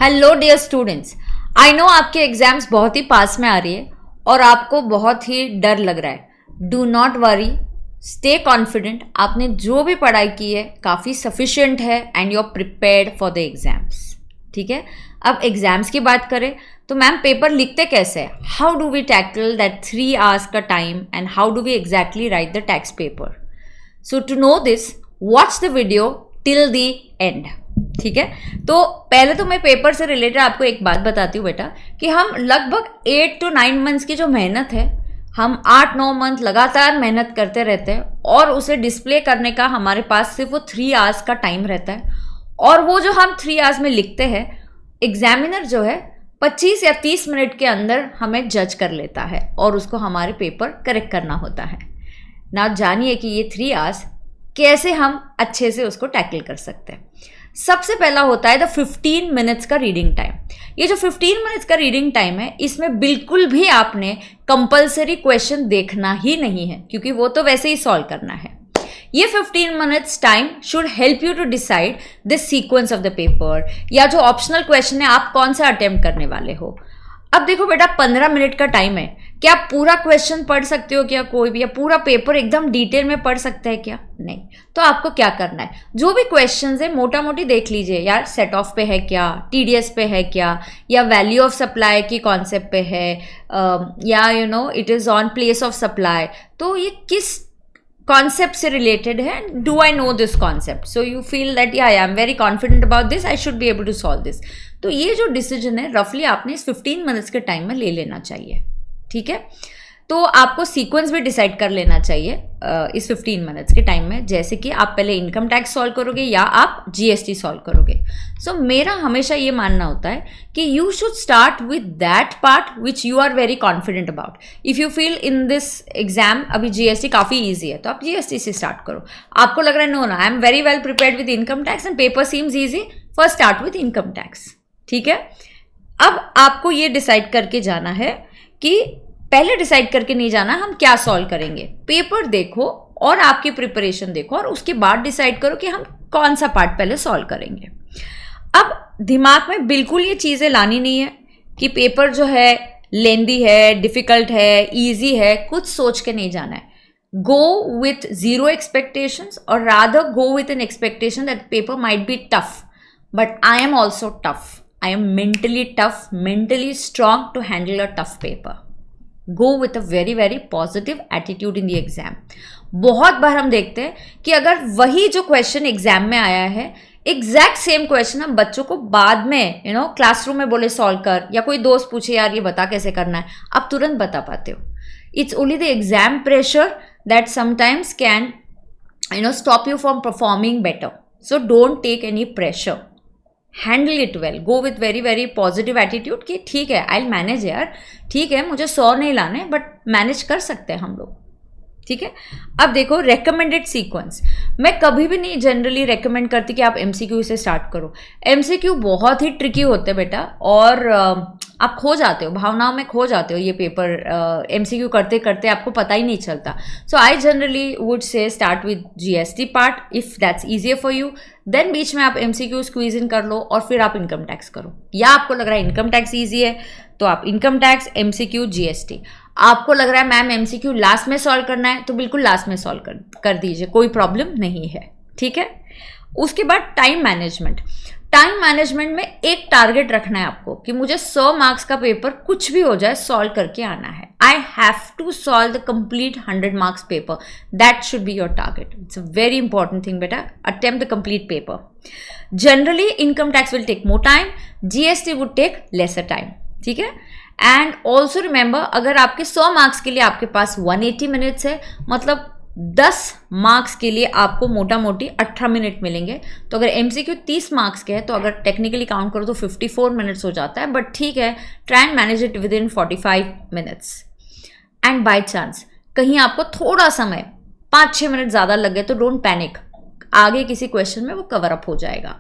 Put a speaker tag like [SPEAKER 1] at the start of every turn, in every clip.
[SPEAKER 1] Hello dear students, I know आपके exams बहुत ही पास में आ रही है और आपको बहुत ही डर लग रहा है। Do not worry, stay confident. आपने जो भी पढ़ाई की है काफ़ी सफिशिएंट है and you are prepared for the exams. ठीक है, अब एग्जाम्स की बात करें तो मैम पेपर लिखते कैसे हैं? How do we tackle that 3 hours का time and how do we exactly write the text paper? So to know this, watch the video till the end. ठीक है, तो पहले तो मैं पेपर से रिलेटेड आपको एक बात बताती हूँ बेटा कि हम लगभग 8 to 9 months की जो मेहनत है, हम 8-9 मंथ लगातार मेहनत करते रहते हैं और उसे डिस्प्ले करने का हमारे पास सिर्फ वो 3 hours का टाइम रहता है। और वो जो हम 3 hours में लिखते हैं, एग्जामिनर जो है 25 या 30 मिनट के अंदर हमें जज कर लेता है और उसको हमारे पेपर करेक्ट करना होता है ना। जानिए कि ये 3 hours कैसे हम अच्छे से उसको टैकल कर सकते हैं। सबसे पहला होता है द 15 मिनट्स का रीडिंग टाइम। ये जो 15 मिनट्स का रीडिंग टाइम है, इसमें बिल्कुल भी आपने कंपलसरी क्वेश्चन देखना ही नहीं है, क्योंकि वो तो वैसे ही सॉल्व करना है। ये 15 minutes time should help you to decide the sequence of the paper, या जो ऑप्शनल क्वेश्चन है आप कौन सा अटेम्प्ट करने वाले हो। अब देखो बेटा, 15 मिनट का टाइम है, क्या आप पूरा क्वेश्चन पढ़ सकते हो क्या कोई भी, या पूरा पेपर एकदम डिटेल में पढ़ सकते हैं क्या? नहीं। तो आपको क्या करना है, जो भी क्वेश्चंस है मोटा मोटी देख लीजिए यार, सेट ऑफ पे है क्या, टीडीएस पे है क्या, या वैल्यू ऑफ सप्लाई की कॉन्सेप्ट पे है, या it is on place of supply. तो ये किस कॉन्सेप्ट से रिलेटेड है? Do I know this concept? So you feel that I am very confident about this, I should be able to solve this. तो ये जो डिसीजन है रफली आपने इस 15 मिनट्स के टाइम में ले लेना चाहिए। ठीक है, तो आपको सीक्वेंस भी डिसाइड कर लेना चाहिए इस 15 मिनट्स के टाइम में, जैसे कि आप पहले इनकम टैक्स सॉल्व करोगे या आप जीएसटी सॉल्व करोगे। सो मेरा हमेशा ये मानना होता है कि you should start with that part which you are very confident about. If you feel in this exam अभी जीएसटी काफ़ी ईजी है, तो आप जीएसटी से स्टार्ट करो। आपको लग रहा है नो ना, आई am very well prepared with income tax and paper seems easy, first start with income tax. ठीक है, अब आपको ये डिसाइड करके जाना है कि पहले डिसाइड करके नहीं जाना हम क्या सॉल्व करेंगे। पेपर देखो और आपकी प्रिपरेशन देखो और उसके बाद डिसाइड करो कि हम कौन सा पार्ट पहले सॉल्व करेंगे। अब दिमाग में बिल्कुल ये चीज़ें लानी नहीं है कि पेपर जो है लेंदी है, डिफिकल्ट है, इजी है, कुछ सोच के नहीं जाना है। गो विथ जीरो एक्सपेक्टेशंस, और rather go with an expectation that paper might be tough, but I am also tough. I am mentally tough, mentally strong to handle a tough paper. Go with a very very positive attitude in the exam. बहुत बार हम देखते हैं कि अगर वही जो question exam में आया है, एग्जैक्ट सेम क्वेश्चन हम बच्चों को बाद में क्लासरूम में बोले सॉल्व कर, या कोई दोस्त पूछे यार ये बता कैसे करना है, आप तुरंत बता पाते हो। It's only the exam pressure that sometimes can stop you from performing better. So don't take any pressure, handle it well, go with very very positive attitude कि ठीक है आई विल मैनेज यार, ठीक है मुझे 100 नहीं लाने बट मैनेज कर सकते हैं हम लोग। ठीक है, अब देखो रेकमेंडेड सीक्वेंस, मैं कभी भी नहीं जनरली रेकमेंड करती कि आप एमसीक्यू से स्टार्ट करो। एमसीक्यू बहुत ही ट्रिकी होते हैं बेटा, और आप खो जाते हो, भावनाओं में खो जाते हो। ये पेपर एमसीक्यू करते करते आपको पता ही नहीं चलता। So I generally would say start with GST part if that's easier for you, then बीच में आप एमसीक्यू स्क्वीज इन कर लो और फिर आप इनकम टैक्स करो। या आपको लग रहा है इनकम टैक्स ईजी है तो आप इनकम टैक्स, एमसीक्यू, जीएसटी। आपको लग रहा है मैम एमसीक्यू लास्ट में सॉल्व करना है तो बिल्कुल लास्ट में सॉल्व कर दीजिए, कोई प्रॉब्लम नहीं है। ठीक है, उसके बाद टाइम मैनेजमेंट। टाइम मैनेजमेंट में एक टारगेट रखना है आपको कि मुझे 100 मार्क्स का पेपर कुछ भी हो जाए सॉल्व करके आना है। I have to solve the complete 100 marks paper, that should be your target. It's a very important thing बेटा, attempt the complete paper. Generally income tax will take more time, GST would take lesser time. ठीक है, and also remember अगर आपके 100 marks के लिए आपके पास 180 minutes है, मतलब 10 मार्क्स के लिए आपको मोटा मोटी 18 मिनट मिलेंगे। तो अगर एमसीक्यू 30 मार्क्स के है तो अगर टेक्निकली काउंट करो तो 54 मिनट्स हो जाता है, बट ठीक है, try and manage it with in 45 minutes. And by chance कहीं आपको थोड़ा समय 5-6 मिनट ज़्यादा लग गए तो डोंट पैनिक, आगे किसी क्वेश्चन में वो कवर अप हो जाएगा।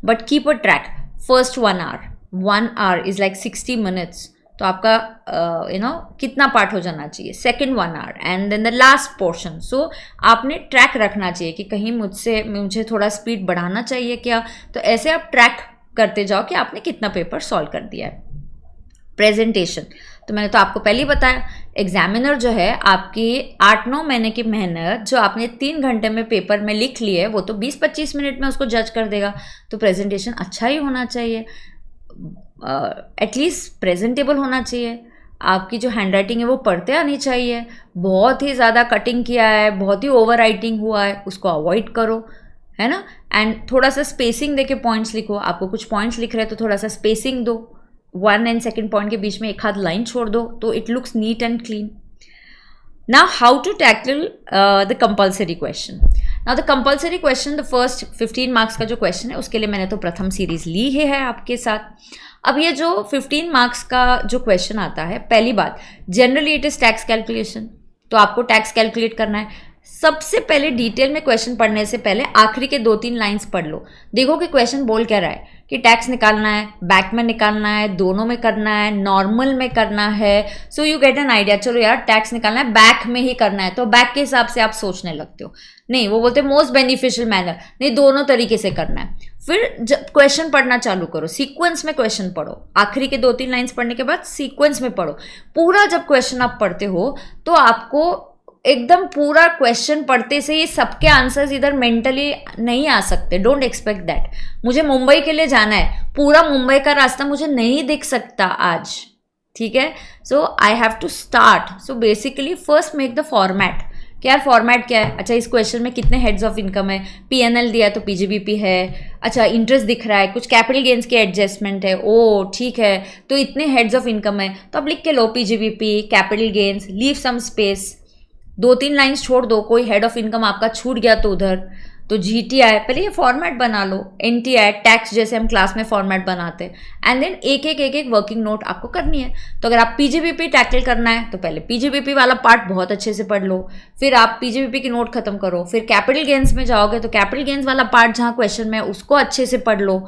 [SPEAKER 1] But keep a track, first 1 hour is like 60 minutes, तो आपका कितना पार्ट हो जाना चाहिए, second 1 hour and then the last portion. So आपने ट्रैक रखना चाहिए कि कहीं मुझे थोड़ा स्पीड बढ़ाना चाहिए क्या, तो ऐसे आप ट्रैक करते जाओ कि आपने कितना पेपर सॉल्व कर दिया है। प्रेजेंटेशन, तो मैंने तो आपको पहले ही बताया, एग्जामिनर जो है आपकी 8-9 महीने की मेहनत जो आपने 3 घंटे में पेपर में लिख ली है वो तो 20-25 मिनट में उसको जज कर देगा। तो प्रेजेंटेशन अच्छा ही होना चाहिए, एटलीस्ट प्रेजेंटेबल होना चाहिए। आपकी जो हैंड राइटिंग है वो पढ़ते आनी चाहिए। बहुत ही ज़्यादा कटिंग किया है, बहुत ही ओवर राइटिंग हुआ है, उसको अवॉइड करो, है ना। एंड थोड़ा सा स्पेसिंग देके पॉइंट्स लिखो। आपको कुछ पॉइंट्स लिख रहे हैं तो थोड़ा सा स्पेसिंग दो, 1 एंड 2nd पॉइंट के बीच में एक हाथ लाइन छोड़ दो तो it looks neat and clean. Now how to tackle the compulsory question. Now the compulsory question, the first 15 marks का जो क्वेश्चन है उसके लिए मैंने तो प्रथम सीरीज ली ही है आपके साथ। अब ये जो 15 मार्क्स का जो क्वेश्चन आता है, पहली बात generally it is tax calculation, तो आपको टैक्स कैलकुलेट करना है। सबसे पहले डिटेल में क्वेश्चन पढ़ने से पहले आखिरी के 2-3 लाइंस पढ़ लो, देखो कि क्वेश्चन बोल क्या रहा है, कि टैक्स निकालना है, बैक में निकालना है, दोनों में करना है, नॉर्मल में करना है। So you get an idea, चलो यार टैक्स निकालना है बैक में ही करना है, तो बैक के हिसाब से आप सोचने लगते हो। नहीं, वो बोलते हैं मोस्ट बेनिफिशियल मैनर, नहीं दोनों तरीके से करना है। फिर जब क्वेश्चन पढ़ना चालू करो, सीक्वेंस में क्वेश्चन पढ़ो, आखिरी के 2-3 लाइंस पढ़ने के बाद सीक्वेंस में पढ़ो। पूरा जब क्वेश्चन आप पढ़ते हो तो आपको एकदम पूरा क्वेश्चन पढ़ते से ये सबके आंसर्स इधर मेंटली नहीं आ सकते। Don't expect that. मुझे मुंबई के लिए जाना है, पूरा मुंबई का रास्ता मुझे नहीं दिख सकता आज, ठीक है। So I have to start. So basically first make the format. क्या फॉर्मेट क्या है? अच्छा, इस क्वेश्चन में कितने हेड्स ऑफ इनकम है, पीएनएल दिया है तो पीजीबीपी है, अच्छा इंटरेस्ट दिख रहा है, कुछ कैपिटल गेन्स की एडजस्टमेंट है, ओ ठीक है, तो इतने हेड्स ऑफ इनकम है, तो अब लिख के लो PGBP, capital gains, leave some space, 2-3 lines छोड़ दो, कोई हेड ऑफ इनकम आपका छूट गया तो उधर, तो जीटीआई पहले ये फॉर्मेट बना लो, एनटीआई टैक्स जैसे हम क्लास में फॉर्मेट बनाते हैं, एंड देन एक वर्किंग नोट आपको करनी है। तो अगर आप पीजीबीपी टैकल करना है तो पहले पीजीबीपी वाला पार्ट बहुत अच्छे से पढ़ लो, फिर आप पीजीबीपी की नोट खत्म करो, फिर कैपिटल गेन्स में जाओगे तो कैपिटल गेन्स वाला पार्ट जहाँ क्वेश्चन में उसको अच्छे से पढ़ लो।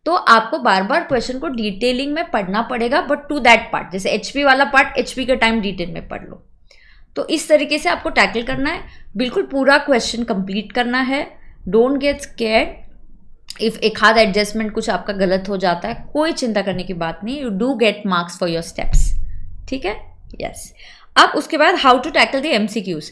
[SPEAKER 1] तो आपको बार बार क्वेश्चन को डिटेलिंग में पढ़ना पड़ेगा, बट टू दैट पार्ट, जैसे एचपी वाला पार्ट एचपी के टाइम डिटेल में पढ़ लो। तो इस तरीके से आपको टैकल करना है, बिल्कुल पूरा क्वेश्चन कंप्लीट करना है। डोंट गेट स्केयर्ड इफ एक हाथ एडजस्टमेंट कुछ आपका गलत हो जाता है, कोई चिंता करने की बात नहीं, you do get marks for your steps, ठीक है। यस। अब उसके बाद how to tackle the MCQs.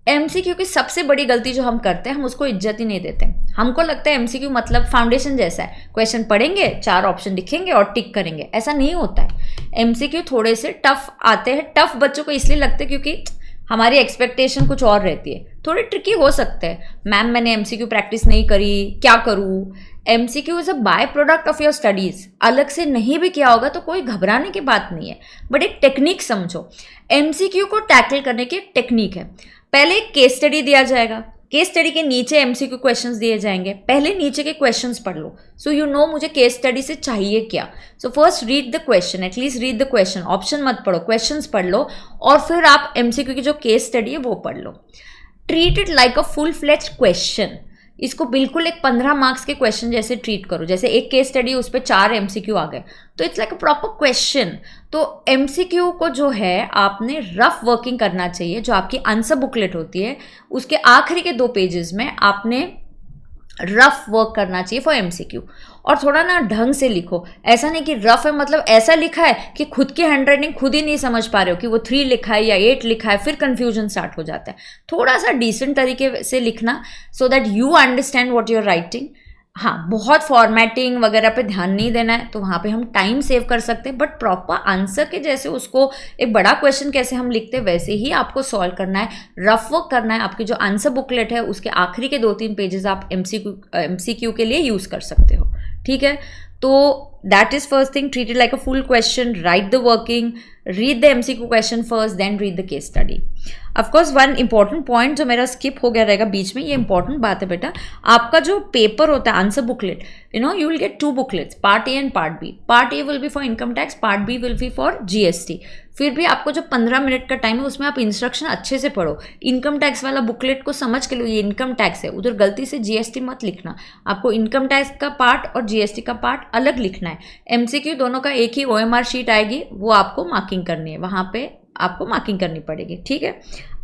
[SPEAKER 1] MCQ की सबसे बड़ी गलती जो हम करते हैं, हम उसको इज्जत ही नहीं देते। हमको लगता है एमसीक्यू मतलब फाउंडेशन जैसा है, क्वेश्चन पढ़ेंगे, 4 ऑप्शन लिखेंगे और टिक करेंगे, ऐसा नहीं होता है। एमसीक्यू थोड़े से टफ आते हैं, टफ बच्चों को इसलिए लगते हैं क्योंकि हमारी एक्सपेक्टेशन कुछ और रहती है, थोड़े ट्रिकी हो सकते हैं। मैम मैंने एमसीक्यू प्रैक्टिस नहीं करी, क्या करूँ? MCQ is a by product of your studies. अलग से नहीं भी किया होगा तो कोई घबराने की बात नहीं है, बट एक टेक्निक समझो। एमसीक्यू को टैकल करने की एक टेक्निक है। पहले एक केस स्टडी दिया जाएगा, केस स्टडी के नीचे एमसीक्यू क्वेश्चंस दिए जाएंगे, पहले नीचे के क्वेश्चंस पढ़ लो, सो यू नो मुझे केस स्टडी से चाहिए क्या। So first read the question, at least read the question, option मत पढ़ो, क्वेश्चंस पढ़ लो, और फिर आप एमसीक्यू की जो केस स्टडी है वो पढ़ लो। Treat it like a full fledged question. इसको बिल्कुल एक 15 मार्क्स के क्वेश्चन जैसे ट्रीट करो, जैसे एक केस स्टडी उस पर 4 एमसीक्यू आ गए, तो it's like a proper question. तो एमसीक्यू को जो है आपने रफ वर्किंग करना चाहिए। जो आपकी आंसर बुकलेट होती है उसके आखिरी के 2 पेजेस में आपने रफ वर्क करना चाहिए फॉर एमसीक्यू, और थोड़ा ना ढंग से लिखो। ऐसा नहीं कि रफ है मतलब ऐसा लिखा है कि खुद की हैंडराइटिंग खुद ही नहीं समझ पा रहे हो कि वो 3 लिखा है या 8 लिखा है, फिर कंफ्यूजन स्टार्ट हो जाता है। थोड़ा सा डिसेंट तरीके से लिखना, so that you understand what you are writing. हाँ, बहुत फॉर्मेटिंग वगैरह पे ध्यान नहीं देना है, तो वहाँ पे हम टाइम सेव कर सकते हैं, बट प्रॉपर आंसर के जैसे उसको एक बड़ा क्वेश्चन कैसे हम लिखते हैं वैसे ही आपको सॉल्व करना है, रफ वर्क करना है। आपकी जो आंसर बुकलेट है उसके आखिरी के 2-3 पेजेस आप एमसीक्यू के लिए यूज़ कर सकते हो, ठीक है। तो that is first thing, treat it like a full question, write the working, read the MCQ question first, then read the case study. Of course one important point जो मेरा स्किप हो गया रहेगा बीच में, ये इंपॉर्टेंट बात है बेटा, आपका जो पेपर होता है answer booklet, you will get 2 booklets, part A and part B. Part A will be for income tax, part B will be for GST. फिर भी आपको जो 15 मिनट का टाइम है उसमें आप इंस्ट्रक्शन अच्छे से पढ़ो। इनकम टैक्स वाला बुकलेट को समझ के लो, ये इनकम टैक्स है, उधर गलती से जीएसटी मत लिखना। आपको इनकम टैक्स का पार्ट और जीएसटी का पार्ट अलग लिखना है। एमसीक्यू दोनों का एक ही ओएमआर शीट आएगी, वो आपको मार्किंग करनी है, वहाँ पे आपको मार्किंग करनी पड़ेगी, ठीक है।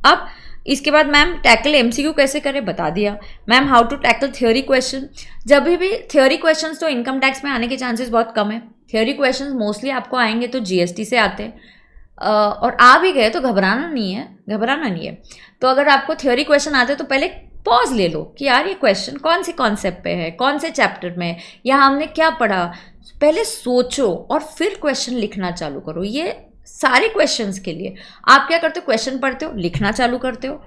[SPEAKER 1] अब इसके बाद मैम टैकल एमसीक्यू कैसे करें बता दिया। Ma'am how to tackle theory question, जब भी थ्योरी क्वेश्चंस तो इनकम टैक्स में आने के चांसेस बहुत कम है। थ्योरी क्वेश्चंस मोस्टली आपको आएंगे तो जीएसटी से आते हैं, और आ भी गए तो घबराना नहीं है। तो अगर आपको थ्योरी क्वेश्चन आते हैं तो पहले पॉज ले लो कि यार ये क्वेश्चन कौन से कॉन्सेप्ट पे है, कौन से चैप्टर में, या हमने क्या पढ़ा, पहले सोचो और फिर क्वेश्चन लिखना चालू करो। ये सारे क्वेश्चंस के लिए आप क्या करते हो, क्वेश्चन पढ़ते हो, लिखना चालू करते हो,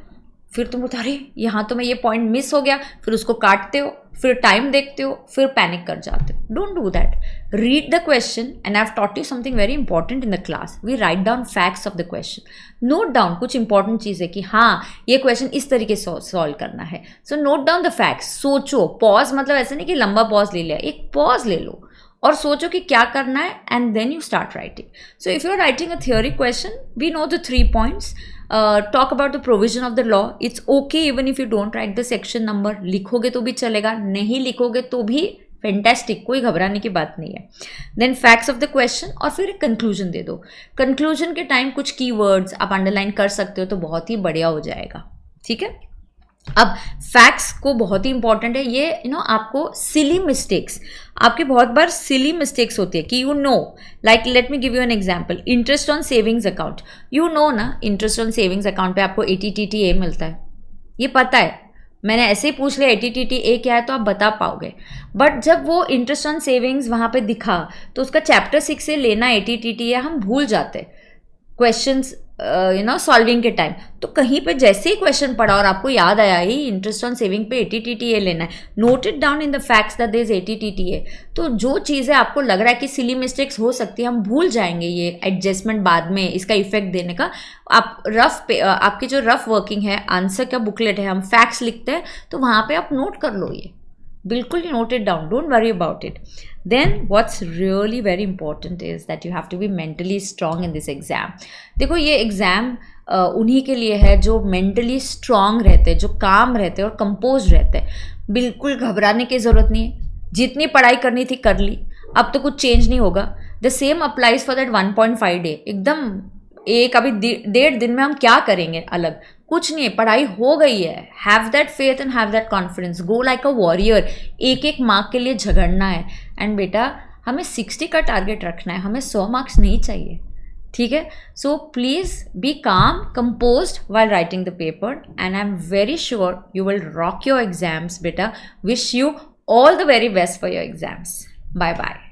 [SPEAKER 1] फिर तुम बोलते अरे यहाँ तो मैं ये पॉइंट मिस हो गया, फिर उसको काटते हो, फिर टाइम देखते हो, फिर पैनिक कर जाते हो। Don't do that, read the question and I have taught you something very important in the class, we write down facts of the question, note down कुछ इंपॉर्टेंट चीज़ है कि हाँ ये क्वेश्चन इस तरीके से सॉल्व करना है, so note down the facts. सोचो, पॉज मतलब ऐसे नहीं कि लंबा पॉज ले लिया, एक पॉज ले लो और सोचो कि क्या करना है, and then you start writing. So if you are writing a theory question, we know the 3 points, talk about the provision of the law, it's okay even if you don't write the section number, लिखोगे तो भी चलेगा, नहीं लिखोगे तो भी fantastic, कोई घबराने की बात नहीं है। Then facts of the question, और फिर एक कंक्लूजन दे दो। कंक्लूजन के टाइम कुछ कीवर्ड्स आप अंडरलाइन कर सकते हो तो बहुत ही बढ़िया हो जाएगा, ठीक है। अब फैक्ट्स को बहुत ही इंपॉर्टेंट है ये, आपको सिली मिस्टेक्स, आपकी बहुत बार सिली मिस्टेक्स होती है कि like let me give you an example, interest on savings account, ना इंटरेस्ट ऑन सेविंग्स अकाउंट पे आपको ATTTA मिलता है, ये पता है, मैंने ऐसे ही पूछ लिया ATTTA क्या है तो आप बता पाओगे, बट जब वो इंटरेस्ट ऑन सेविंग्स वहाँ पे दिखा तो उसका चैप्टर 6 से लेना ATTTA हम भूल जाते क्वेश्चंस सॉल्विंग के टाइम। तो कहीं पे जैसे ही क्वेश्चन पढ़ा और आपको याद आया ही इंटरेस्ट ऑन सेविंग पे ATTTA लेना है, note it down in the facts that there is ATTTA। तो जो चीज़ें आपको लग रहा है कि सिली मिस्टेक्स हो सकती है, हम भूल जाएंगे ये एडजस्टमेंट बाद में इसका इफेक्ट देने का, आप आपकी जो रफ वर्किंग है, आंसर का बुकलेट है, हम फैक्ट्स लिखते हैं तो वहाँ पे आप नोट कर लो, ये बिल्कुल note it down, don't worry about it. Then what's really very important is that you have to be mentally strong in this exam. देखो ये एग्जाम उन्हीं के लिए है जो मेंटली स्ट्रांग रहते हैं, जो काम रहते हैं और कंपोज रहते हैं। बिल्कुल घबराने की ज़रूरत नहीं है, जितनी पढ़ाई करनी थी कर ली, अब तो कुछ चेंज नहीं होगा। The same applies for that 1.5 day, एकदम एक अभी 1.5 दिन में हम क्या करेंगे अलग, कुछ नहीं है, पढ़ाई हो गई है। Have that faith and have that confidence, go like a warrior, एक एक मार्क के लिए झगड़ना है। एंड बेटा हमें 60 का टारगेट रखना है, हमें 100 मार्क्स नहीं चाहिए, ठीक है। सो प्लीज़ बी काम, composed while writing the paper, and I'm very sure you will rock your exams बेटा। Wish you all the very best for your exams. Bye bye.